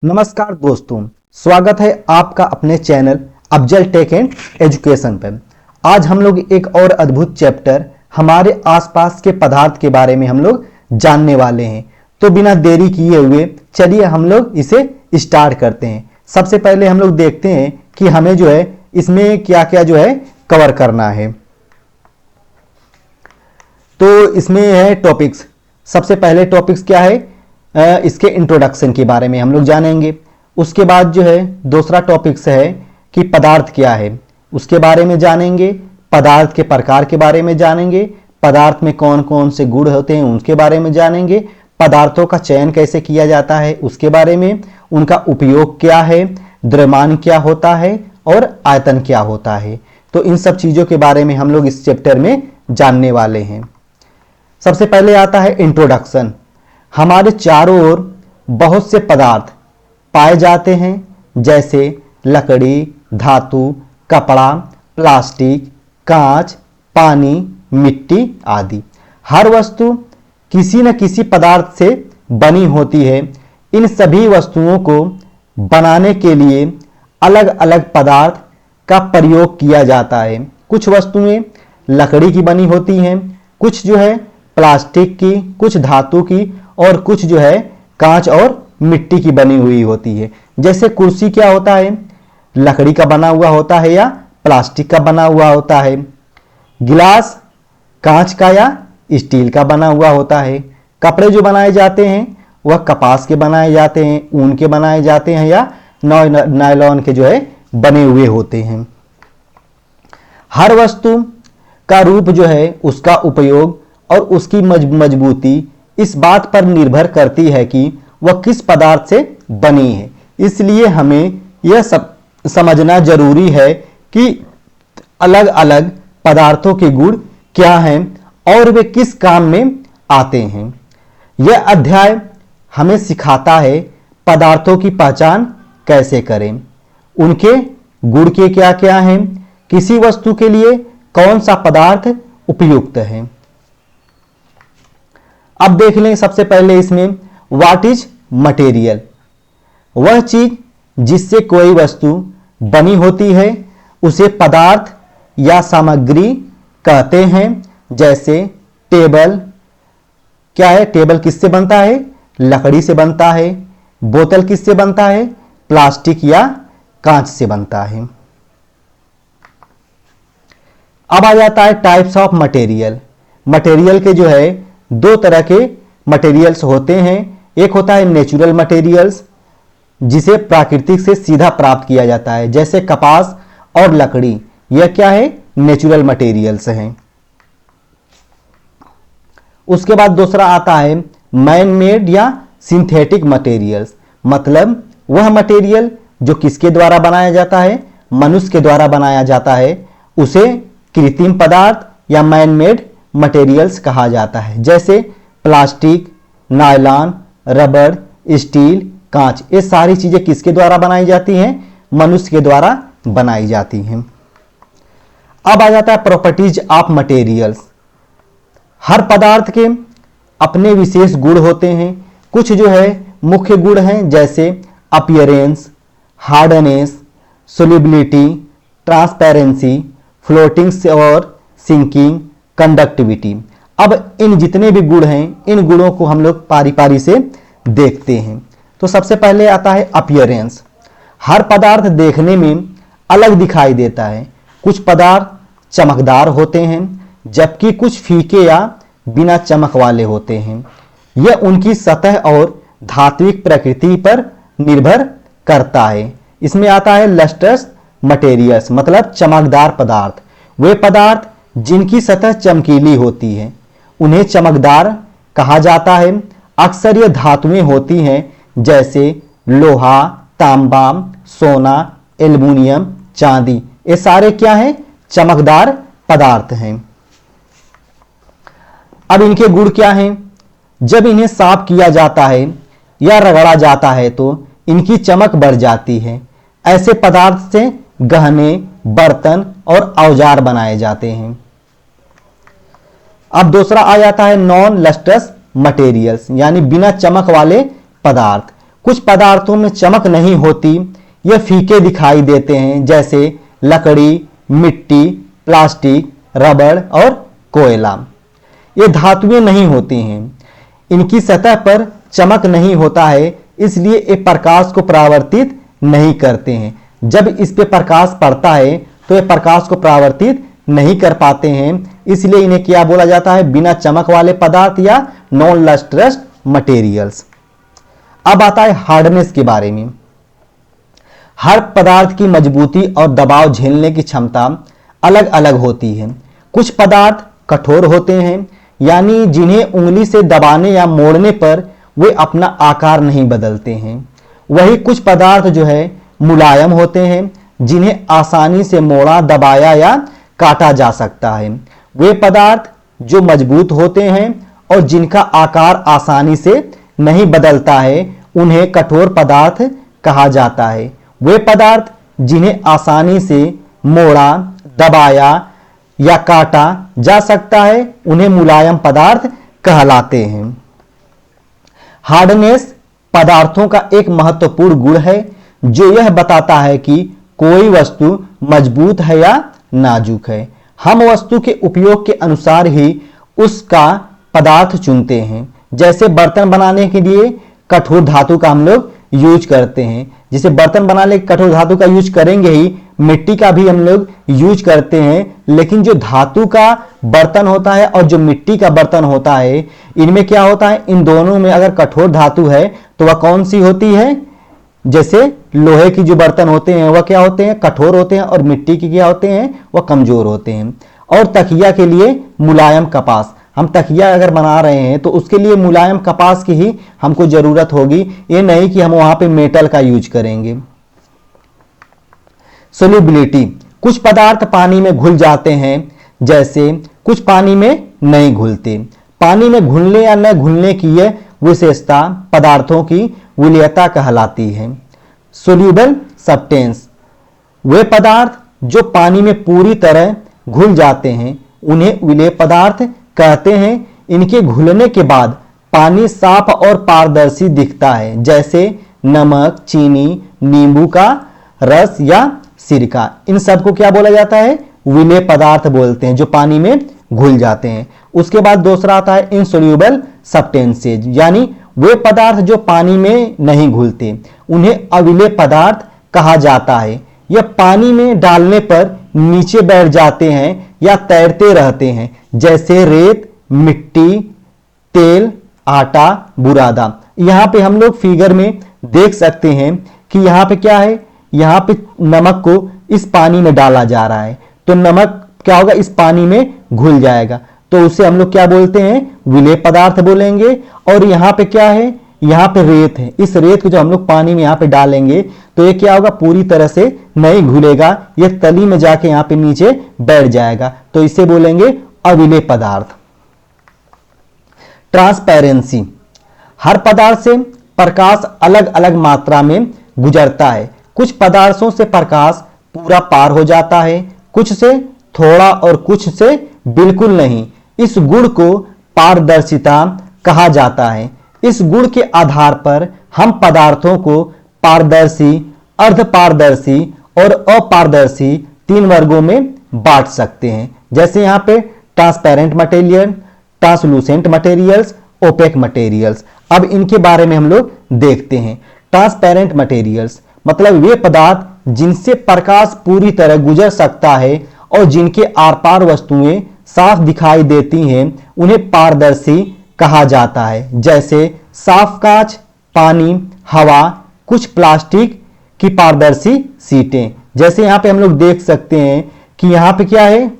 नमस्कार दोस्तों, स्वागत है आपका अपने channel Afzal tech and education पर। आज हम लोग एक और अद्भुत चैप्टर हमारे आसपास के पदार्थ के बारे में हम लोग जानने वाले हैं। तो बिना देरी किए हुए चलिए हम लोग इसे स्टार्ट करते हैं। सबसे पहले हम लोग देखते हैं कि हमें जो है इसमें क्या क्या जो है कवर करना है। तो इसमें है टॉपिक्स। सबसे पहले टॉपिक्स क्या है, इसके इंट्रोडक्शन के बारे में हम लोग जानेंगे। उसके बाद जो है दूसरा टॉपिक्स है कि पदार्थ क्या है, उसके बारे में जानेंगे। पदार्थ के प्रकार के बारे में जानेंगे। पदार्थ में कौन कौन से गुण होते हैं उनके बारे में जानेंगे। पदार्थों का चयन कैसे किया जाता है उसके बारे में, उनका उपयोग क्या है, द्रव्यमान क्या होता है और आयतन क्या होता है। तो इन सब चीज़ों के बारे में हम लोग इस चैप्टर में जानने वाले हैं। सबसे पहले आता है इंट्रोडक्शन। हमारे चारों ओर बहुत से पदार्थ पाए जाते हैं, जैसे लकड़ी, धातु, कपड़ा, प्लास्टिक, कांच, पानी, मिट्टी आदि। हर वस्तु किसी न किसी पदार्थ से बनी होती है। इन सभी वस्तुओं को बनाने के लिए अलग अलग पदार्थ का प्रयोग किया जाता है। कुछ वस्तुएं लकड़ी की बनी होती हैं, कुछ जो है प्लास्टिक की, कुछ धातु की और कुछ जो है कांच और मिट्टी की बनी हुई होती है। जैसे कुर्सी क्या होता है, लकड़ी का बना हुआ होता है या प्लास्टिक का बना हुआ होता है। गिलास कांच का या स्टील का बना हुआ होता है। कपड़े जो बनाए जाते हैं वह कपास के बनाए जाते हैं, ऊन के बनाए जाते हैं या नायलॉन के जो है बने हुए होते हैं। हर वस्तु का रूप जो है, उसका उपयोग और उसकी मजबूती इस बात पर निर्भर करती है कि वह किस पदार्थ से बनी है। इसलिए हमें यह सब समझना जरूरी है कि अलग अलग पदार्थों के गुण क्या हैं और वे किस काम में आते हैं। यह अध्याय हमें सिखाता है पदार्थों की पहचान कैसे करें, उनके गुण के क्या क्या हैं, किसी वस्तु के लिए कौन सा पदार्थ उपयुक्त है। अब देख लें सबसे पहले इसमें व्हाट इज मटेरियल। वह चीज जिससे कोई वस्तु बनी होती है उसे पदार्थ या सामग्री कहते हैं। जैसे टेबल क्या है, टेबल किससे बनता है, लकड़ी से बनता है। बोतल किससे बनता है, प्लास्टिक या कांच से बनता है। अब आ जाता है टाइप्स ऑफ मटेरियल। मटेरियल के जो है दो तरह के मटेरियल्स होते हैं। एक होता है नेचुरल मटेरियल्स, जिसे प्राकृतिक से सीधा प्राप्त किया जाता है, जैसे कपास और लकड़ी। यह क्या है, नेचुरल मटेरियल्स हैं। उसके बाद दूसरा आता है मैन मेड या सिंथेटिक मटेरियल्स। मतलब वह मटेरियल जो किसके द्वारा बनाया जाता है, मनुष्य के द्वारा बनाया जाता है, उसे कृत्रिम पदार्थ या मैन मेड मटेरियल्स कहा जाता है। जैसे प्लास्टिक, नायलॉन, रबर, स्टील, कांच, ये सारी चीजें किसके द्वारा बनाई जाती हैं, मनुष्य के द्वारा बनाई जाती हैं। अब आ जाता है प्रॉपर्टीज ऑफ मटेरियल्स। हर पदार्थ के अपने विशेष गुण होते हैं। कुछ जो है मुख्य गुण हैं, जैसे appearance, hardness, solubility, transparency, floating और सिंकिंग, कंडक्टिविटी। अब इन जितने भी गुण हैं, इन गुणों को हम लोग पारी पारी से देखते हैं। तो सबसे पहले आता है अपीयरेंस। हर पदार्थ देखने में अलग दिखाई देता है। कुछ पदार्थ चमकदार होते हैं, जबकि कुछ फीके या बिना चमक वाले होते हैं। यह उनकी सतह और धात्विक प्रकृति पर निर्भर करता है। इसमें आता है लस्ट्रस मटेरियल्स, मतलब चमकदार पदार्थ। वे पदार्थ जिनकी सतह चमकीली होती है उन्हें चमकदार कहा जाता है। अक्सर ये धातुएं होती हैं, जैसे लोहा, तांबा, सोना, एल्युमिनियम, चांदी। ये सारे क्या हैं, चमकदार पदार्थ हैं। अब इनके गुण क्या हैं, जब इन्हें साफ किया जाता है या रगड़ा जाता है तो इनकी चमक बढ़ जाती है। ऐसे पदार्थ से गहने, बर्तन और औजार बनाए जाते हैं। अब दूसरा आ जाता है नॉन लस्ट्रस मटेरियल्स, यानी बिना चमक वाले पदार्थ। कुछ पदार्थों में चमक नहीं होती, ये फीके दिखाई देते हैं, जैसे लकड़ी, मिट्टी, प्लास्टिक, रबड़ और कोयला। ये धातुएं नहीं होती हैं, इनकी सतह पर चमक नहीं होता है, इसलिए ये प्रकाश को परावर्तित नहीं करते हैं। जब इस पे प्रकाश पड़ता है तो ये प्रकाश को परावर्तित नहीं कर पाते हैं, इसलिए इन्हें क्या बोला जाता है, बिना चमक वाले पदार्थ या नॉन लस्ट्रस मटेरियल्स। अब आता है हार्डनेस के बारे में। हर पदार्थ की मजबूती और दबाव झेलने की क्षमता अलग अलग होती है। कुछ पदार्थ कठोर होते हैं, यानी जिन्हें उंगली से दबाने या मोड़ने पर वे अपना आकार नहीं बदलते हैं। वही कुछ पदार्थ जो है मुलायम होते हैं, जिन्हें आसानी से मोड़ा, दबाया या काटा जा सकता है। वे पदार्थ जो मजबूत होते हैं और जिनका आकार आसानी से नहीं बदलता है, उन्हें कठोर पदार्थ कहा जाता है। वे पदार्थ जिन्हें आसानी से मोड़ा, दबाया या काटा जा सकता है, उन्हें मुलायम पदार्थ कहलाते हैं। हार्डनेस पदार्थों का एक महत्वपूर्ण गुण है, जो यह बताता है कि कोई वस्तु मजबूत है या नाजुक है। हम वस्तु के उपयोग के अनुसार ही उसका पदार्थ चुनते हैं। जैसे बर्तन बनाने के लिए कठोर धातु का हम लोग यूज करते हैं, जिसे बर्तन बनाने के कठोर धातु का यूज करेंगे ही, मिट्टी का भी हम लोग यूज करते हैं। लेकिन जो धातु का बर्तन होता है और जो मिट्टी का बर्तन होता है, इनमें क्या होता है, इन दोनों में अगर कठोर धातु है तो वह कौन सी होती है, जैसे लोहे की जो बर्तन होते हैं वह क्या होते हैं, कठोर होते हैं, और मिट्टी की क्या होते हैं, वह कमजोर होते हैं। और तकिया के लिए मुलायम कपास, हम तकिया अगर बना रहे हैं तो उसके लिए मुलायम कपास की ही हमको जरूरत होगी, ये नहीं कि हम वहां पे मेटल का यूज करेंगे। सोल्यूबिलिटी, कुछ पदार्थ पानी में घुल जाते हैं, जैसे कुछ पानी में नहीं घुलते। पानी में घुलने या न घुलने की यह विशेषता पदार्थों की विलयता कहलाती है। सोल्यूबल सब्सटेंस, वे पदार्थ जो पानी में पूरी तरह घुल जाते हैं, उन्हें विलेय पदार्थ कहते हैं। इनके घुलने के बाद पानी साफ और पारदर्शी दिखता है, जैसे नमक, चीनी, नींबू का रस या सिरका। इन सबको क्या बोला जाता है, विलेय पदार्थ बोलते हैं, जो पानी में घुल जाते हैं। उसके बाद दूसरा आता है इनसोल्यूबल सब्सटेंसेज, यानी वे पदार्थ जो पानी में नहीं घुलते, उन्हें अविलेय पदार्थ कहा जाता है। यह पानी में डालने पर नीचे बैठ जाते हैं या तैरते रहते हैं, जैसे रेत, मिट्टी, तेल, आटा, बुरादा। यहां पे हम लोग फिगर में देख सकते हैं कि यहां पे क्या है, यहां पे नमक को इस पानी में डाला जा रहा है, तो नमक क्या होगा, इस पानी में घुल जाएगा, तो उसे हम लोग क्या बोलते हैं, विलेय पदार्थ बोलेंगे। और यहां पे क्या है, यहां पे रेत है, इस रेत को जो हम लोग पानी में यहां पे डालेंगे तो ये क्या होगा, पूरी तरह से नहीं घुलेगा, ये तली में जाके यहां पे नीचे बैठ जाएगा, तो इसे बोलेंगे अविलेय पदार्थ। ट्रांसपेरेंसी, हर पदार्थ से प्रकाश अलग अलग मात्रा में गुजरता है। कुछ पदार्थों से प्रकाश पूरा पार हो जाता है, कुछ से थोड़ा और कुछ से बिल्कुल नहीं। इस गुण को पारदर्शिता कहा जाता है। इस गुण के आधार पर हम पदार्थों को पारदर्शी, अर्धपारदर्शी और अपारदर्शी तीन वर्गों में बांट सकते हैं। जैसे यहाँ पे transparent material, translucent materials, opaque materials. अब इनके बारे में हम लोग देखते हैं। ट्रांसपेरेंट मटेरियल्स मतलब वे पदार्थ जिनसे प्रकाश पूरी तरह गुजर सकता है और जिनके आर पार वस्तुएं साफ दिखाई देती हैं, उन्हें पारदर्शी कहा जाता है। जैसे साफ कांच, पानी, हवा, कुछ प्लास्टिक की पारदर्शी सीटें। जैसे यहाँ पे हम लोग देख सकते हैं कि यहाँ पे क्या है,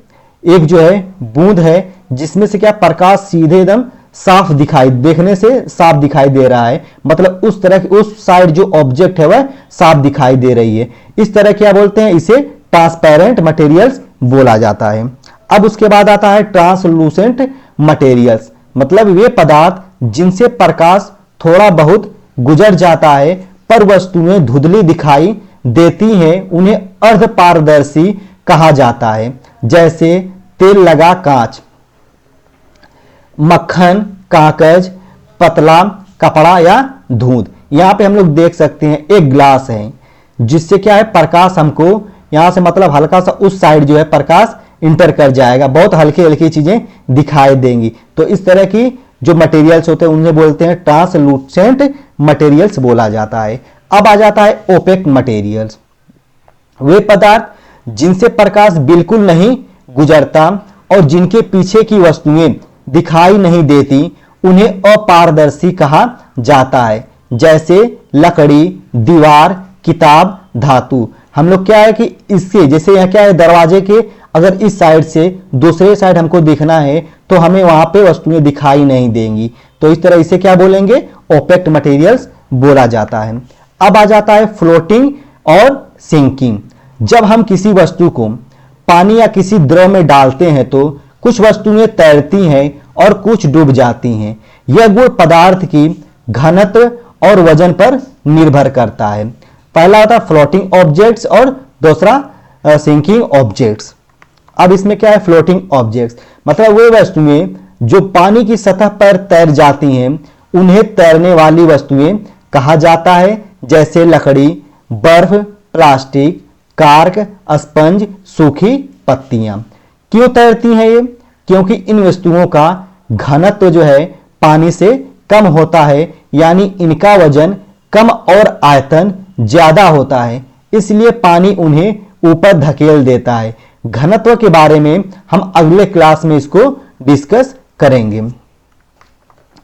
एक जो है बूंद है जिसमें से क्या प्रकाश सीधे एकदम साफ दिखाई, देखने से साफ दिखाई दे रहा है, मतलब उस तरह उस साइड जो ऑब्जेक्ट है वह साफ दिखाई दे रही है। इस तरह क्या बोलते हैं, इसे ट्रांसपेरेंट मटेरियल्स बोला जाता है। अब उसके बाद आता है ट्रांसलूसेंट मटेरियल्स, मतलब वे पदार्थ जिनसे प्रकाश थोड़ा बहुत गुजर जाता है पर वस्तुएं धुंधली दिखाई देती हैं, उन्हें अर्धपारदर्शी कहा जाता है। जैसे तेल लगा कांच, मक्खन, कागज, पतला कपड़ा या दूध। यहाँ पे हम लोग देख सकते हैं एक ग्लास है, जिससे क्या है प्रकाश हमको यहाँ से मतलब हल्का सा उस साइड जो है प्रकाश इंटर कर जाएगा, बहुत हल्की हल्की चीजें दिखाई देंगी। तो इस तरह की जो मटेरियल्स होते हैं उन्हें बोलते हैं ट्रांसलूसेंट मटेरियल्स बोला जाता है। अब आ जाता है ओपेक मटेरियल्स, वे पदार्थ जिनसे प्रकाश बिल्कुल नहीं गुजरता और जिनके पीछे की वस्तुएं दिखाई नहीं देती, उन्हें अपारदर्शी कहा जाता है, जैसे लकड़ी, दीवार, किताब, धातु। हम लोग क्या है कि इससे जैसे यहाँ क्या है दरवाजे के अगर इस साइड से दूसरे साइड हमको दिखना है तो हमें वहां पे वस्तुएं दिखाई नहीं देंगी, तो इस तरह इसे क्या बोलेंगे, ओपेक मटेरियल्स बोला जाता है। अब आ जाता है फ्लोटिंग और सिंकिंग। जब हम किसी वस्तु को पानी या किसी द्रव में डालते हैं तो कुछ वस्तुएं तैरती हैं और कुछ डूब जाती हैं। यह गुण पदार्थ की घनत्व और वजन पर निर्भर करता है। पहला होता है फ्लोटिंग ऑब्जेक्ट्स और दूसरा सिंकिंग ऑब्जेक्ट्स। अब इसमें क्या है, फ्लोटिंग ऑब्जेक्ट्स मतलब वे वस्तुएं जो पानी की सतह पर तैर जाती हैं, उन्हें तैरने वाली वस्तुएं कहा जाता है, जैसे लकड़ी, बर्फ, प्लास्टिक, कार्क, स्पंज, सूखी पत्तियां। क्यों तैरती हैं ये? क्योंकि इन वस्तुओं का घनत्व जो है पानी से कम होता है, यानी इनका वजन कम और आयतन ज्यादा होता है, इसलिए पानी उन्हें ऊपर धकेल देता है। घनत्व के बारे में हम अगले क्लास में इसको डिस्कस करेंगे।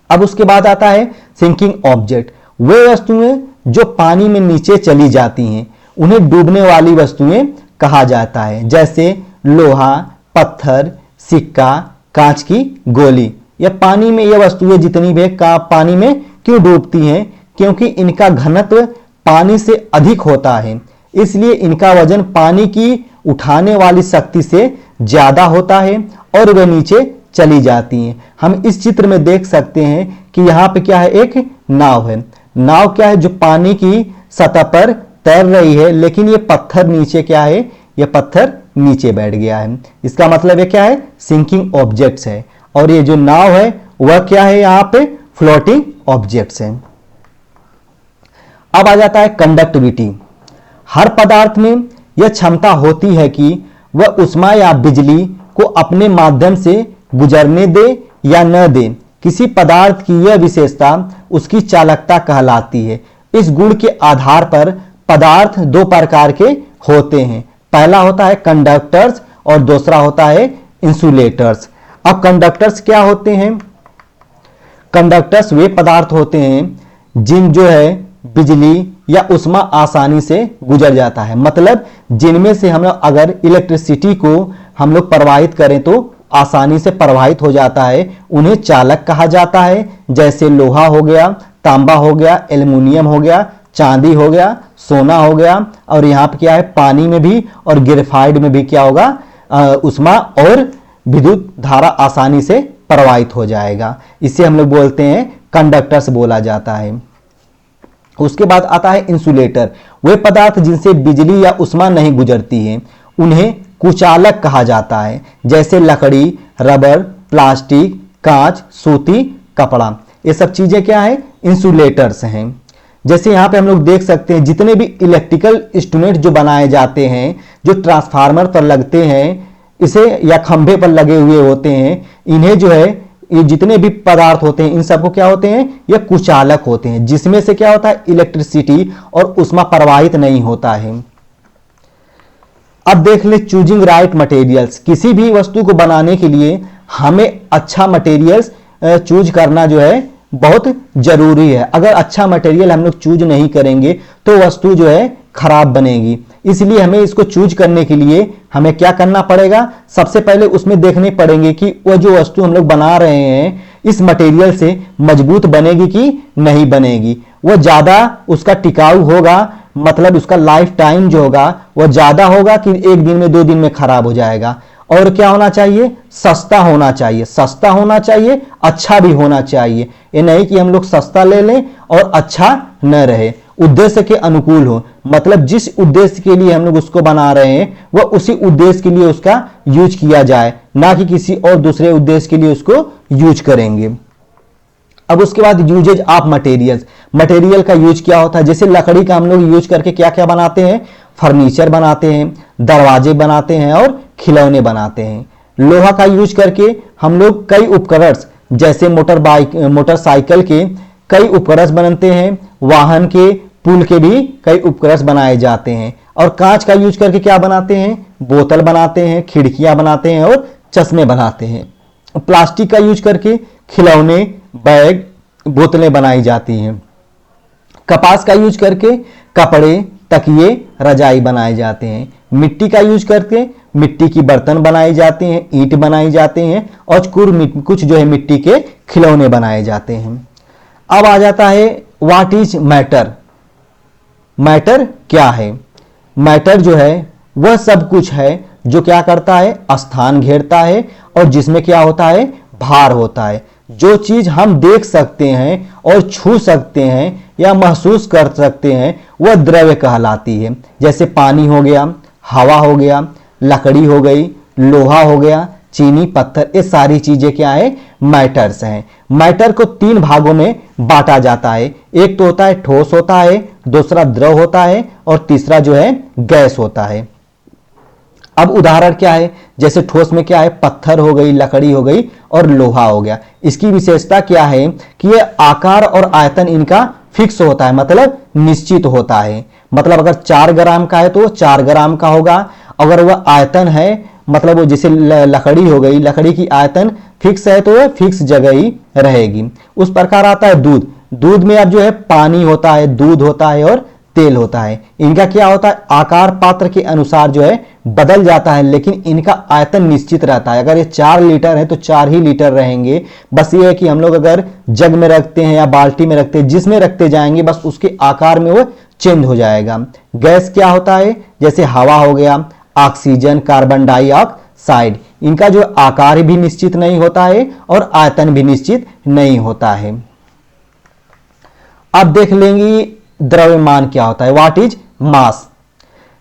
अब उसके बाद आता है सिंकिंग ऑब्जेक्ट, वे वस्तुएं जो पानी में नीचे चली जाती हैं, उन्हें डूबने वाली वस्तुएं कहा जाता है, जैसे लोहा, पत्थर, सिक्का, कांच की गोली। या पानी में ये वस्तुएं जितनी भी पानी में क्यों डूबती हैं? क्योंकि इनका घनत्व पानी से अधिक होता है, इसलिए इनका वजन पानी की उठाने वाली शक्ति से ज्यादा होता है और वे नीचे चली जाती हैं। हम इस चित्र में देख सकते हैं कि यहाँ पे क्या है, एक नाव है। नाव क्या है, जो पानी की सतह पर तैर रही है, लेकिन ये पत्थर नीचे क्या है, ये पत्थर नीचे बैठ गया है। इसका मतलब ये क्या है, सिंकिंग ऑब्जेक्ट्स है। और ये जो नाव है वह क्या है, यहाँ पे फ्लोटिंग ऑब्जेक्ट्स है। अब आ जाता है कंडक्टिविटी। हर पदार्थ में यह क्षमता होती है कि वह ऊष्मा या बिजली को अपने माध्यम से गुजरने दे या न दे। किसी पदार्थ की यह विशेषता उसकी चालकता कहलाती है। इस गुण के आधार पर पदार्थ दो प्रकार के होते हैं, पहला होता है कंडक्टर्स और दूसरा होता है इंसुलेटर्स। अब कंडक्टर्स क्या होते हैं? कंडक्टर्स वे पदार्थ होते हैं जिन जो है बिजली या ऊष्मा आसानी से गुजर जाता है, मतलब जिनमें से हम लोग अगर इलेक्ट्रिसिटी को हम लोग प्रवाहित करें तो आसानी से प्रवाहित हो जाता है, उन्हें चालक कहा जाता है। जैसे लोहा हो गया, तांबा हो गया, एल्युमिनियम हो गया, चांदी हो गया, सोना हो गया। और यहाँ पे क्या है, पानी में भी और ग्रेफाइट में भी क्या होगा, ऊष्मा और विद्युत धारा आसानी से प्रवाहित हो जाएगा। इसे हम लोग बोलते हैं कंडक्टर्स बोला जाता है। उसके बाद आता है इंसुलेटर। वे पदार्थ जिनसे बिजली या ऊष्मा नहीं गुजरती है, उन्हें कुचालक कहा जाता है, जैसे लकड़ी, रबर, प्लास्टिक, कांच, सूती कपड़ा। ये सब चीजें क्या है, इंसुलेटर्स हैं। जैसे यहाँ पे हम लोग देख सकते हैं जितने भी इलेक्ट्रिकल इंस्ट्रूमेंट जो बनाए जाते हैं, जो ट्रांसफार्मर पर लगते हैं इसे या खंभे पर लगे हुए होते हैं, इन्हें जो है ये जितने भी पदार्थ होते हैं इन सबको क्या होते हैं, ये कुचालक होते हैं, जिसमें से क्या होता है, इलेक्ट्रिसिटी और ऊष्मा प्रवाहित नहीं होता है। अब देख ले चूजिंग राइट मटेरियल्स। किसी भी वस्तु को बनाने के लिए हमें अच्छा मटेरियल्स चूज करना जो है बहुत जरूरी है। अगर अच्छा मटेरियल हम लोग चूज नहीं करेंगे तो वस्तु जो है खराब बनेगी। इसलिए हमें इसको चूज करने के लिए हमें क्या करना पड़ेगा, सबसे पहले उसमें देखने पड़ेंगे कि वह जो वस्तु हम लोग बना रहे हैं इस मटेरियल से मजबूत बनेगी कि नहीं बनेगी, वह ज्यादा उसका टिकाऊ होगा, मतलब उसका लाइफ टाइम जो होगा वह ज्यादा होगा कि एक दिन में 2 दिन में खराब हो जाएगा। और क्या होना चाहिए, सस्ता होना चाहिए। सस्ता होना चाहिए, अच्छा भी होना चाहिए। ये नहीं कि हम लोग सस्ता ले लें और अच्छा न रहे, उद्देश्य के अनुकूल हो, मतलब जिस उद्देश्य के लिए हम लोग उसको बना रहे हैं वह उसी उद्देश्य के लिए उसका यूज किया जाए, ना कि किसी और दूसरे उद्देश्य के लिए उसको यूज करेंगे। अब उसके बाद यूजेज ऑफ मटेरियल्स, मटेरियल का यूज क्या होता है, जैसे लकड़ी का हम लोग यूज करके क्या क्या बनाते हैं, फर्नीचर बनाते हैं, दरवाजे बनाते हैं और खिलौने बनाते हैं। लोहा का यूज करके हम लोग कई उपकरण जैसे मोटरसाइकिल के कई उपकरण बनते हैं, वाहन के, पुल के भी कई उपकरण बनाए जाते हैं। और कांच का यूज करके क्या बनाते हैं, बोतल बनाते हैं, खिड़कियां बनाते हैं और चश्मे बनाते हैं। प्लास्टिक का यूज करके खिलौने, बैग, बोतलें बनाई जाती हैं। कपास का यूज करके कपड़े, तकिए, रजाई बनाए जाते हैं। मिट्टी का यूज करके मिट्टी की बर्तन बनाए जाते हैं, ईंट बनाई जाते हैं और कुछ जो है मिट्टी के खिलौने बनाए जाते हैं। अब आ जाता है व्हाट इज मैटर। मैटर क्या है? मैटर जो है वह सब कुछ है जो क्या करता है, स्थान घेरता है और जिसमें क्या होता है, भार होता है। जो चीज हम देख सकते हैं और छू सकते हैं या महसूस कर सकते हैं वह द्रव्य कहलाती है। जैसे पानी हो गया, हवा हो गया, लकड़ी हो गई, लोहा हो गया, चीनी, पत्थर, ये सारी चीजें क्या है, मैटर्स हैं। मैटर को 3 भागों में बांटा जाता है। एक तो होता है ठोस होता है, दूसरा द्रव होता है और तीसरा जो है गैस होता है। अब उदाहरण क्या है, जैसे ठोस में क्या है, पत्थर हो गई, लकड़ी हो गई और लोहा हो गया। इसकी विशेषता क्या है कि ये आकार और आयतन इनका फिक्स होता है, मतलब निश्चित होता है। मतलब अगर 4 ग्राम का है तो वो 4 ग्राम का होगा। अगर वह आयतन है, मतलब वो जैसे लकड़ी हो गई, लकड़ी की आयतन फिक्स है तो वह फिक्स जगह ही रहेगी। उस प्रकार आता है दूध। दूध में अब जो है पानी होता है, दूध होता है और तेल होता है। इनका क्या होता है, आकार पात्र के अनुसार जो है बदल जाता है, लेकिन इनका आयतन निश्चित रहता है। अगर ये 4 लीटर है तो 4 ही लीटर रहेंगे। बस ये है कि हम लोग अगर जग में रखते हैं या बाल्टी में रखते हैं, जिसमें रखते जाएंगे बस उसके आकार में वो चेंज हो जाएगा। गैस क्या होता है, जैसे हवा हो गया, ऑक्सीजन, कार्बन डाइऑक्साइड। इनका जो आकार भी निश्चित नहीं होता है और आयतन भी निश्चित नहीं होता है। अब देख लेंगे द्रव्यमान क्या होता है, व्हाट इज मास।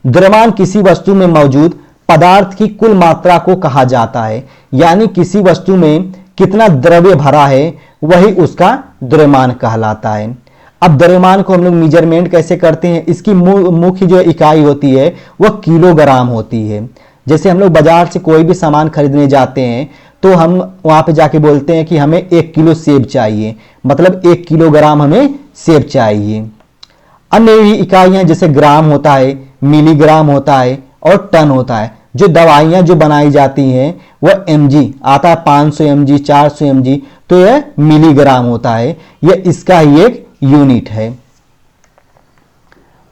द्रव्यमान किसी वस्तु में मौजूद पदार्थ की कुल मात्रा को कहा जाता है, यानी किसी वस्तु में कितना द्रव्य भरा है वही उसका द्रव्यमान कहलाता है। अब द्रव्यमान को हम लोग मेजरमेंट कैसे करते हैं, इसकी मुख्य जो इकाई होती है वह किलोग्राम होती है। जैसे हम लोग बाजार से कोई भी सामान खरीदने जाते हैं तो हम वहां पे जाके बोलते हैं कि हमें 1 किलो सेब चाहिए, मतलब 1 किलोग्राम हमें सेब चाहिए। अन्य भी इकाइयां जैसे ग्राम होता है, मिलीग्राम होता है और टन होता है। जो दवाइयां जो बनाई जाती हैं वह mg आता है, 500 mg, 400 mg, तो यह मिलीग्राम होता है। यह इसका ही एक यूनिट है।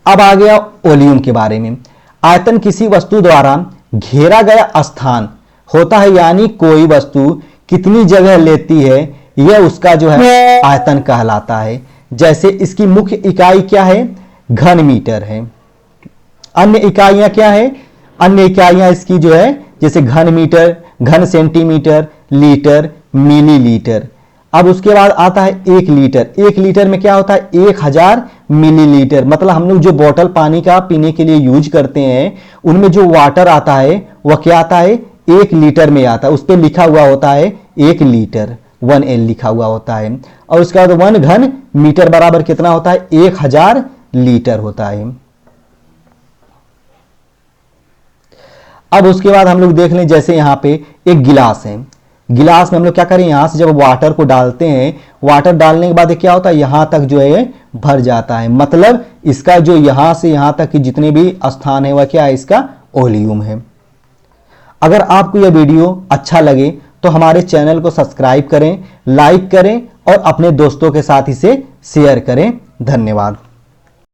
अब आ गया वॉल्यूम के बारे में। आयतन किसी वस्तु द्वारा घेरा गया स्थान होता है, यानी कोई वस्तु कितनी जगह लेती है यह उसका जो है आयतन कहलाता है। जैसे इसकी मुख्य इकाई क्या है, घन मीटर है। अन्य इकाइयां क्या है, अन्य इकाइयां इसकी जो है जैसे घन मीटर, घन सेंटीमीटर, लीटर, मिलीलीटर। अब उसके बाद आता है 1 लीटर। 1 लीटर में क्या होता है, 1000 मिलीलीटर। मतलब हम लोग जो बोतल पानी का पीने के लिए यूज करते हैं उनमें जो वाटर आता है वह क्या आता है, 1 लीटर में आता है। उस पर लिखा हुआ होता है 1 लीटर, 1L लिखा हुआ होता है। और उसके बाद 1 घन मीटर बराबर कितना होता है, 1000 लीटर होता है। अब उसके बाद हम लोग देख लें, जैसे यहां पे एक गिलास है। गिलास में हम लोग क्या करें, यहां से जब वाटर को डालते हैं, वाटर डालने के बाद क्या होता है, यहां तक जो है भर जाता है। मतलब इसका जो यहां से यहां तक की जितने भी स्थान है वह क्या है, इसका वॉल्यूम है। अगर आपको यह वीडियो अच्छा लगे तो हमारे चैनल को सब्सक्राइब करें, लाइक करें और अपने दोस्तों के साथ इसे शेयर करें। धन्यवाद।